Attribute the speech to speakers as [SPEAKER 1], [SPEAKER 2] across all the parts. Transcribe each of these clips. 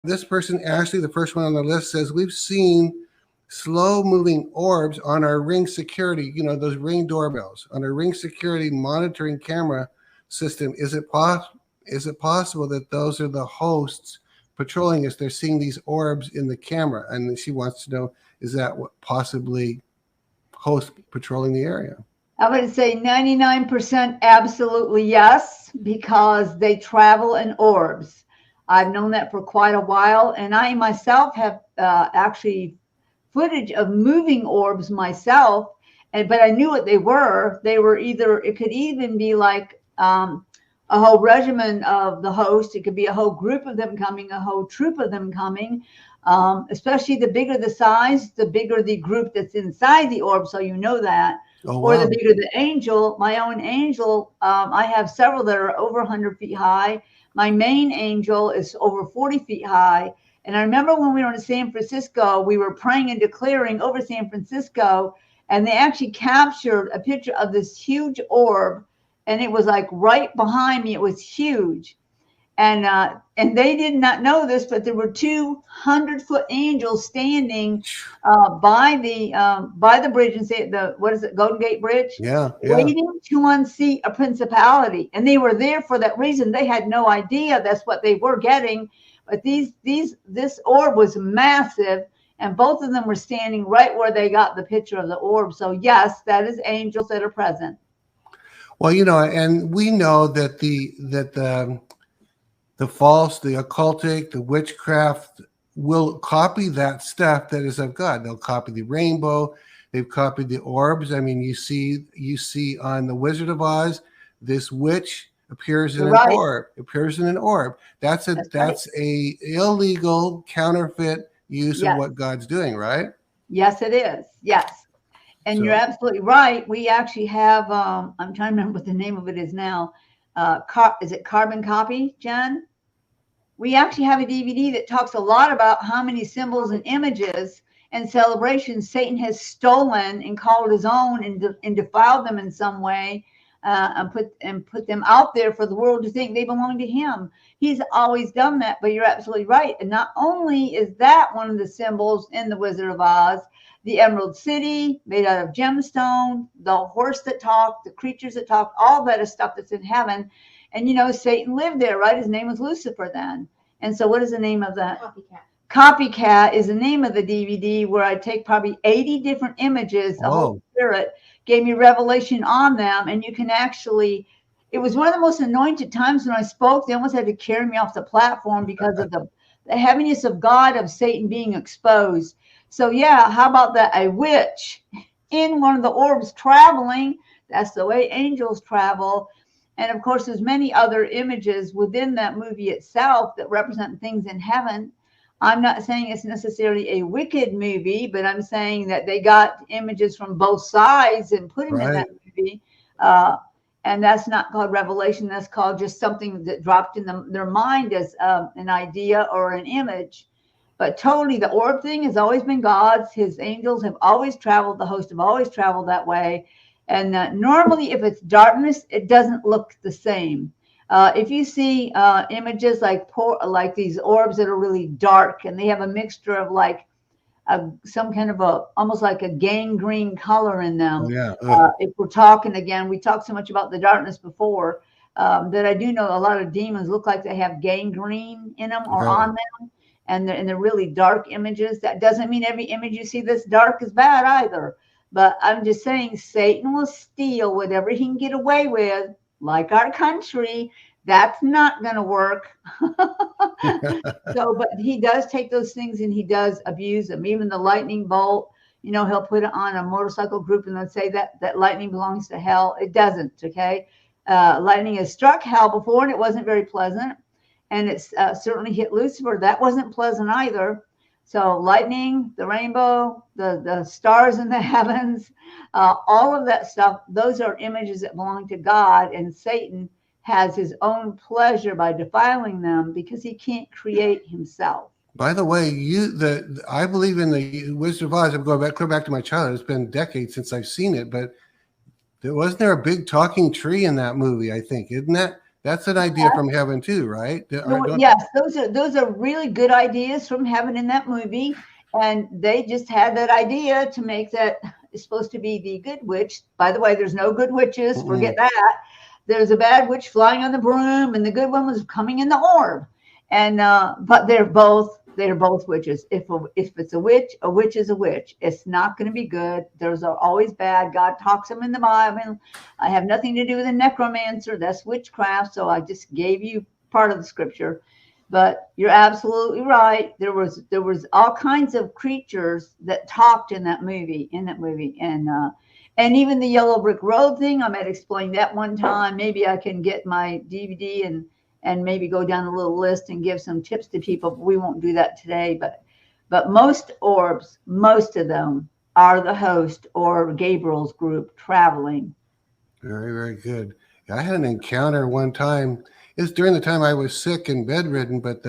[SPEAKER 1] This person, Ashley, the first one on the list, says we've seen slow moving orbs on our Ring security, those Ring doorbells, on our Ring security monitoring camera system. Is it possible that those are the hosts patrolling us? They're seeing these orbs in the camera, and she wants to know, is that what possibly hosts patrolling the area?
[SPEAKER 2] I would say 99% absolutely yes, because they travel in orbs. I've known that for quite a while, and I myself have actually footage of moving orbs myself, but I knew what they were. They were either, it could even be like a whole regiment of the host. It could be a whole group of them coming, a whole troop of them coming. Especially the bigger the size, the bigger the group that's inside the orb. So you know that.
[SPEAKER 1] Oh,
[SPEAKER 2] Or
[SPEAKER 1] wow.
[SPEAKER 2] the bigger the angel. My own angel, I have several that are over 100 feet high. My main angel is over 40 feet high. And I remember when we were in San Francisco, we were praying and declaring over San Francisco, and they actually captured a picture of this huge orb, and it was like right behind me. It was huge. And they did not know this, but there were 200-foot angels standing by the bridge, and say the, what is it, Golden Gate Bridge,
[SPEAKER 1] Yeah, yeah.
[SPEAKER 2] waiting to unseat a principality. And they were there for that reason. They had no idea that's what they were getting. But this orb was massive, and both of them were standing right where they got the picture of the orb. So yes, that is angels that are present.
[SPEAKER 1] Well, and we know that the false, the occultic, the witchcraft will copy that stuff that is of God. They'll copy the rainbow. They've copied the orbs. I mean, you see on the Wizard of Oz, this witch appears in an orb. Appears in an orb. That's a illegal counterfeit use of what God's doing, right?
[SPEAKER 2] Yes, it is. Yes. And you're absolutely right. We actually have, I'm trying to remember what the name of it is now. Is it Carbon Copy, Jen? We actually have a DVD that talks a lot about how many symbols and images and celebrations Satan has stolen and called his own, and defiled them in some way, and put them out there for the world to think they belong to him. He's always done that, but you're absolutely right. And not only is that one of the symbols in the Wizard of Oz, the Emerald City made out of gemstone, the horse that talked, the creatures that talk, all that is stuff that's in heaven. And Satan lived there, right? His name was Lucifer then. And so what is the name of that?
[SPEAKER 3] Copycat.
[SPEAKER 2] Copycat is the name of the DVD, where I take probably 80 different images. The Holy Spirit gave me revelation on them. And you can actually, it was one of the most anointed times when I spoke. They almost had to carry me off the platform because of the heaviness of God, of Satan being exposed. So yeah, how about that? A witch in one of the orbs traveling. That's the way angels travel. And of course, there's many other images within that movie itself that represent things in heaven. I'm not saying it's necessarily a wicked movie, but I'm saying that they got images from both sides and put them in that movie. And that's not called revelation. That's called just something that dropped in their mind as an idea or an image. But totally, the orb thing has always been God's. His angels have always traveled. The host have always traveled that way. And normally, if it's darkness, it doesn't look the same. If you see images like these orbs that are really dark, and they have a mixture of like some kind of almost like a gangrene color in them. If we're talking again, we talked so much about the darkness before, that I do know a lot of demons look like they have gangrene in them or on them, and they're really dark images. That doesn't mean every image you see that's dark is bad either. But I'm just saying Satan will steal whatever he can get away with, like our country. That's not going to work. But he does take those things and he does abuse them. Even the lightning bolt, he'll put it on a motorcycle group and they'll say that lightning belongs to hell. It doesn't, okay? Lightning has struck hell before and it wasn't very pleasant. And it's certainly hit Lucifer. That wasn't pleasant either. So lightning, the rainbow, the stars in the heavens, all of that stuff, those are images that belong to God, and Satan has his own pleasure by defiling them because he can't create himself.
[SPEAKER 1] By the way, I believe in the Wizard of Oz. I'm going back to my childhood. It's been decades since I've seen it, but wasn't there a big talking tree in that movie? I think, isn't that That's an idea from heaven too, right?
[SPEAKER 2] Yes, those are really good ideas from heaven in that movie, and they just had that idea to make that is supposed to be the good witch. By the way, there's no good witches. Forget that. There's a bad witch flying on the broom, and the good one was coming in the orb. And but they're both witches. If it's a witch is a witch. It's not going to be good. There's always bad. God talks them in the Bible. I have nothing to do with a necromancer. That's witchcraft. So I just gave you part of the scripture. But you're absolutely right. There was all kinds of creatures that talked in that movie. And even the yellow brick road thing, I might explain that one time. Maybe I can get my DVD and maybe go down a little list and give some tips to people. We won't do that today, but most orbs, most of them are the host or Gabriel's group traveling.
[SPEAKER 1] Very, very good. I had an encounter one time. It was during the time I was sick and bedridden, but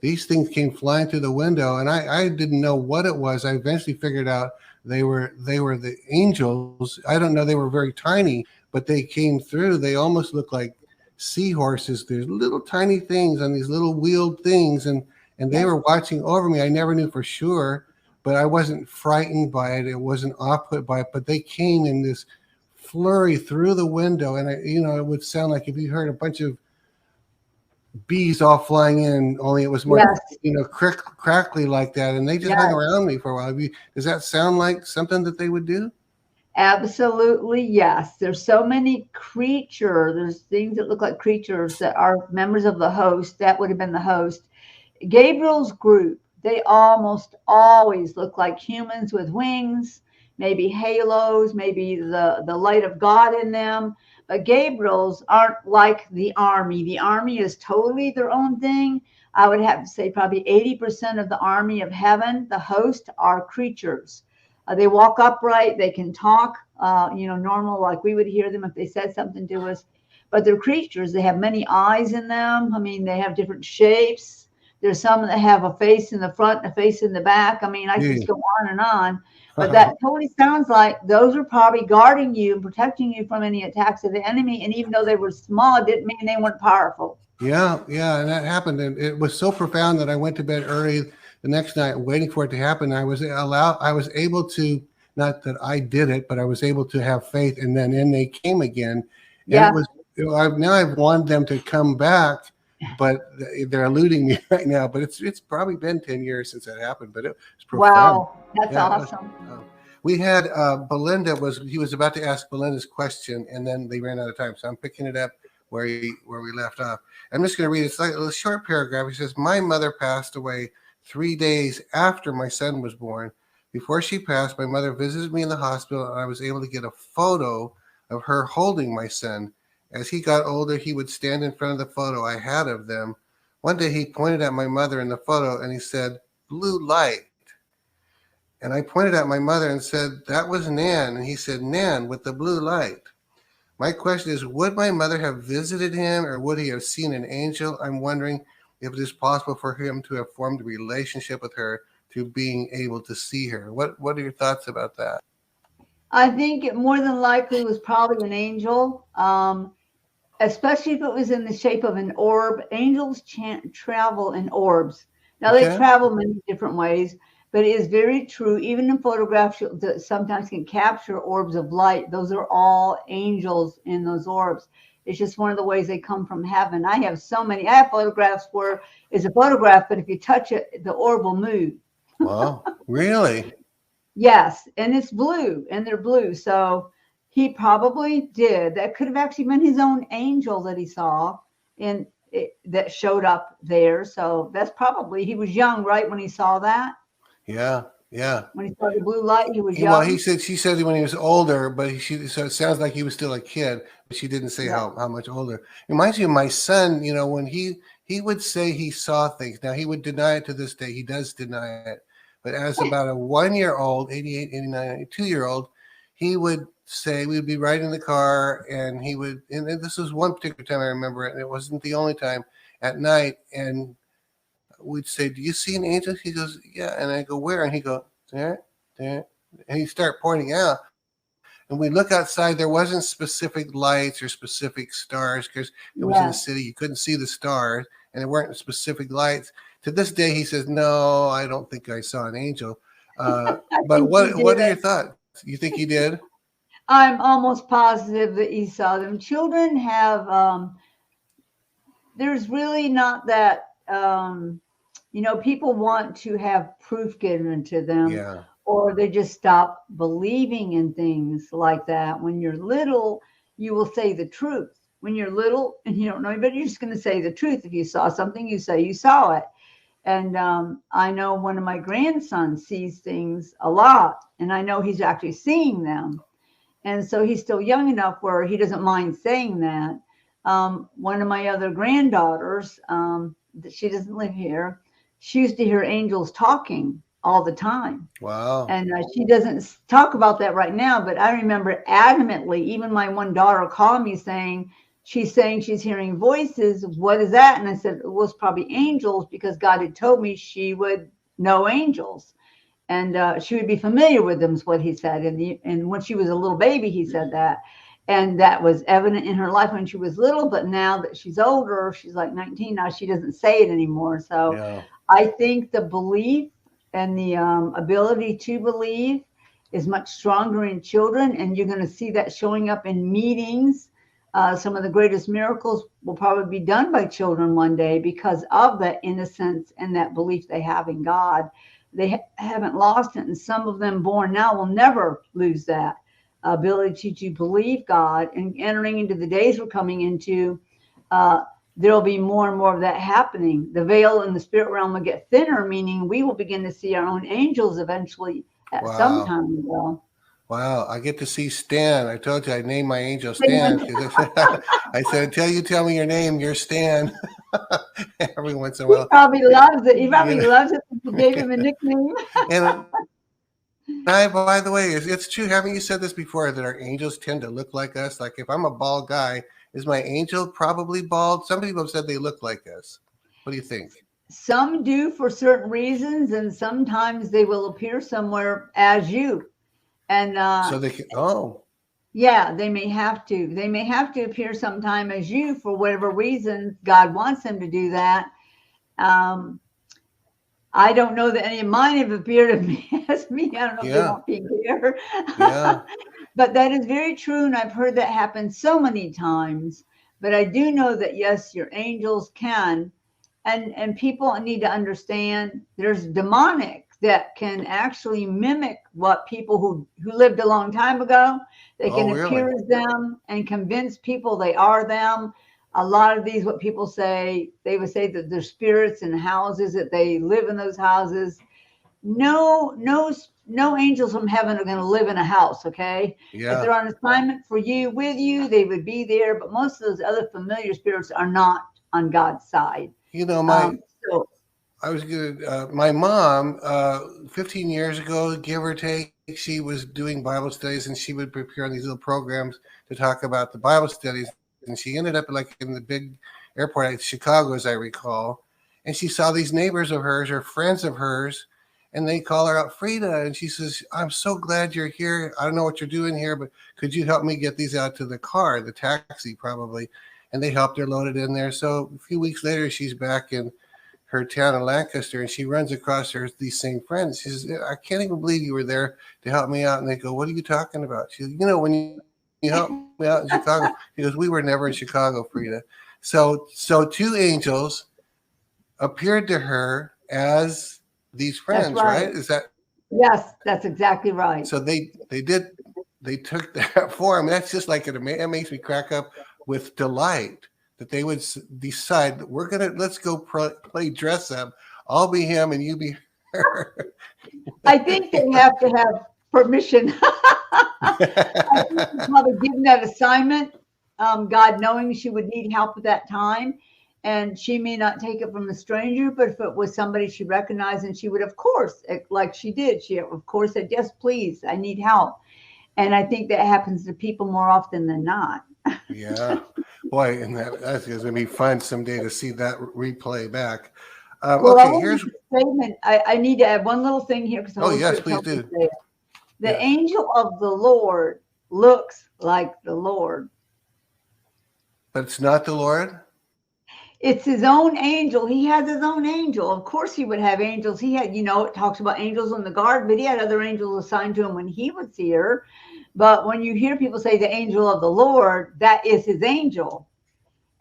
[SPEAKER 1] these things came flying through the window, and I didn't know what it was. I eventually figured out they were the angels. I don't know. They were very tiny, but they came through. They almost looked like seahorses. There's little tiny things on these little wheeled things, and they were watching over me. I never knew for sure, but I wasn't frightened by it. It wasn't off-put by it, but they came in this flurry through the window, and it would sound like if you heard a bunch of bees all flying in, only it was more crackly like that, and they just hung around me for a while. Does that sound like something that they would do?
[SPEAKER 2] Absolutely, yes. There's so many creatures. There's things that look like creatures that are members of the host. That would have been the host. Gabriel's group, they almost always look like humans with wings, maybe halos, maybe the light of God in them. But Gabriel's aren't like the army. The army is totally their own thing. I would have to say probably 80% of the army of heaven, the host, are creatures. They walk upright. They can talk, normal, like we would hear them if they said something to us. But they're creatures. They have many eyes in them. I mean, they have different shapes. There's some that have a face in the front and a face in the back. I mean, I could just go on and on. But that totally sounds like those are probably guarding you and protecting you from any attacks of the enemy. And even though they were small, it didn't mean they weren't powerful.
[SPEAKER 1] Yeah, and that happened. And it was so profound that I went to bed early the next night waiting for it to happen. I was able to, not that I did it, but I was able to have faith. And then they came again. And I've wanted them to come back, but they're eluding me right now. But it's probably been 10 years since that happened, but it was profound.
[SPEAKER 2] Wow, that's awesome.
[SPEAKER 1] We had Belinda he was about to ask Belinda's question, and then they ran out of time. So I'm picking it up where we left off. I'm just going to read it. It's like a short paragraph. He says, "My mother passed away 3 days after my son was born. Before she passed, my mother visited me in the hospital, and I was able to get a photo of her holding my son. As he got older, he would stand in front of the photo I had of them. One day he pointed at my mother in the photo and he said, 'Blue light.' And I pointed at my mother and said, 'That was Nan.' And he said, 'Nan with the blue light.' My question is, would my mother have visited him, or would he have seen an angel? I'm wondering if it is possible for him to have formed a relationship with her to being able to see her." What are your thoughts about that?
[SPEAKER 2] I think it more than likely was probably an angel, especially if it was in the shape of an orb. Angels travel in orbs. Now, they travel many different ways, but it is very true. Even in photographs that sometimes can capture orbs of light, those are all angels in those orbs. It's just one of the ways they come from heaven. I have photographs where it's a photograph, but if you touch it, the orb will move.
[SPEAKER 1] Wow, really?
[SPEAKER 2] Yes, and it's blue, and they're blue. So he probably did. That could have actually been his own angel that he saw that showed up there. So that's probably, he was young, right, when he saw that?
[SPEAKER 1] Yeah.
[SPEAKER 2] When he saw the blue light, he was young.
[SPEAKER 1] Well, she said when he was older, but so it sounds like he was still a kid, but she didn't say how much older. It reminds me of my son, when he would say he saw things. Now, he would deny it to this day. He does deny it. But as about a 1-year-old, 88, 89, 2-year-old, he would say, we'd be riding in the car, and and this was one particular time I remember it, and it wasn't the only time, at night, and we'd say, "Do you see an angel?" He goes, "Yeah." And I go, "Where?" And he go, "There, there." And he'd start pointing out. and we look outside, there wasn't specific lights or specific stars because it was in the city. You couldn't see the stars, and there weren't specific lights. To this day, he says, "No, I don't think I saw an angel." But what are your thoughts? You think he did?
[SPEAKER 2] I'm almost positive that he saw them. Children have, there's really not that, people want to have proof given to them.
[SPEAKER 1] Yeah.
[SPEAKER 2] Or they just stop believing in things like that. When you're little, you will say the truth. When you're little and you don't know anybody, you're just going to say the truth. If you saw something, you say you saw it. And I know one of my grandsons sees things a lot, and I know he's actually seeing them. And so he's still young enough where he doesn't mind saying that. One of my other granddaughters, she doesn't live here, she used to hear angels talking all the time.
[SPEAKER 1] Wow.
[SPEAKER 2] And she doesn't talk about that right now, but I remember adamantly, even my one daughter called me saying she's hearing voices. What is that? And I said, it was probably angels, because God had told me she would know angels. And she would be familiar with them, is what he said. And when she was a little baby, he said that. And that was evident in her life when she was little. But now that she's older, she's like 19 now, she doesn't say it anymore. So yeah. I think the belief and the ability to believe is much stronger in children. And you're going to see that showing up in meetings. Some of the greatest miracles will probably be done by children one day because of that innocence and that belief they have in God. They haven't lost it. And some of them born now will never lose that ability to believe God. And entering into the days we're coming into, there'll be more and more of that happening. The veil in the spirit realm will get thinner, meaning we will begin to see our own angels eventually at some time ago.
[SPEAKER 1] Wow, I get to see Stan. I told you I named my angel Stan. I said, until you tell me your name, you're Stan. Every once in a while.
[SPEAKER 2] He probably loves it. He probably loves it. You gave him a nickname.
[SPEAKER 1] And by the way, it's true. Haven't you said this before, that our angels tend to look like us? Like if I'm a bald guy, is my angel probably bald? Some people have said they look like us. What do you think?
[SPEAKER 2] Some do for certain reasons, and sometimes they will appear somewhere as you. And
[SPEAKER 1] so they can,
[SPEAKER 2] yeah, they may have to. They may have to appear sometime as you for whatever reason God wants them to do that. I don't know that any of mine have appeared as me. I don't know if they won't be here.
[SPEAKER 1] Yeah.
[SPEAKER 2] But that is very true, and I've heard that happen so many times. But I do know that, yes, your angels can. And people need to understand there's demonic that can actually mimic what people who lived a long time ago. They can appear as them and convince people they are them. A lot of these, what people say, they would say that they're spirits in houses, that they live in those houses. No angels from heaven are going to live in a house, okay?
[SPEAKER 1] Yeah.
[SPEAKER 2] If they're on assignment for you, with you, they would be there. But most of those other familiar spirits are not on God's side.
[SPEAKER 1] You know, my mom, 15 years ago, give or take, she was doing Bible studies, and she would prepare on these little programs to talk about the Bible studies. And she ended up like in the big airport at Chicago, as I recall. And she saw these neighbors of hers or friends of hers, and they call her out, Frida. And she says, I'm so glad you're here. I don't know what you're doing here, but could you help me get these out to the car, the taxi probably? And they helped her load it in there. So a few weeks later, she's back in her town in Lancaster, and she runs across these same friends. She says, I can't even believe you were there to help me out. And they go, what are you talking about? She says, when you helped me out in Chicago. She goes, we were never in Chicago, Frida. So two angels appeared to her as these friends, right? Is that?
[SPEAKER 2] Yes, that's exactly right.
[SPEAKER 1] So they took that form. That's just like it makes me crack up with delight that they would decide let's go play dress up. I'll be him and you be her.
[SPEAKER 2] I think they have to have permission. I think probably given that assignment, God knowing she would need help at that time, and she may not take it from a stranger, but if it was somebody she recognized, and she would, of course, like she did, she of course said, yes, please, I need help. And I think that happens to people more often than not.
[SPEAKER 1] Yeah, boy, and that's going to be fun someday to see that replay back.
[SPEAKER 2] Here's a statement. I need to add one little thing here.
[SPEAKER 1] Yes, please do.
[SPEAKER 2] The angel of the Lord looks like the Lord.
[SPEAKER 1] But it's not the Lord?
[SPEAKER 2] It's his own angel. He has his own angel. Of course he would have angels. He had, it talks about angels in the garden, but he had other angels assigned to him when he was here. But when you hear people say the angel of the Lord, that is his angel.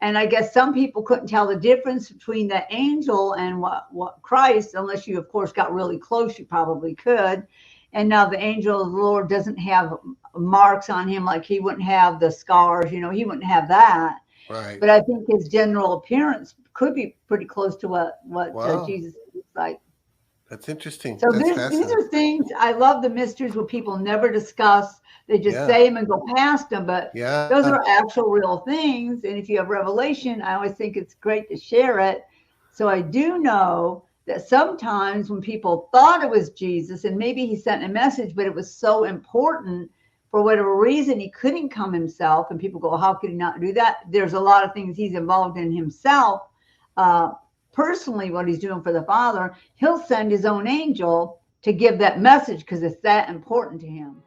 [SPEAKER 2] And I guess some people couldn't tell the difference between the angel and what Christ, unless you, of course, got really close, you probably could. And now the angel of the Lord doesn't have marks on him, like he wouldn't have the scars, he wouldn't have that.
[SPEAKER 1] Right.
[SPEAKER 2] But I think his general appearance could be pretty close to what
[SPEAKER 1] Wow.
[SPEAKER 2] Jesus looks like.
[SPEAKER 1] That's interesting.
[SPEAKER 2] So
[SPEAKER 1] That's
[SPEAKER 2] these are things, I love the mysteries where people never discuss. They just say them and go past them. But those are actual real things. And if you have revelation, I always think it's great to share it. So I do know that sometimes when people thought it was Jesus and maybe he sent a message, but it was so important for whatever reason, he couldn't come himself. And people go, how could he not do that? There's a lot of things he's involved in himself. Personally, what he's doing for the Father, he'll send his own angel to give that message because it's that important to him.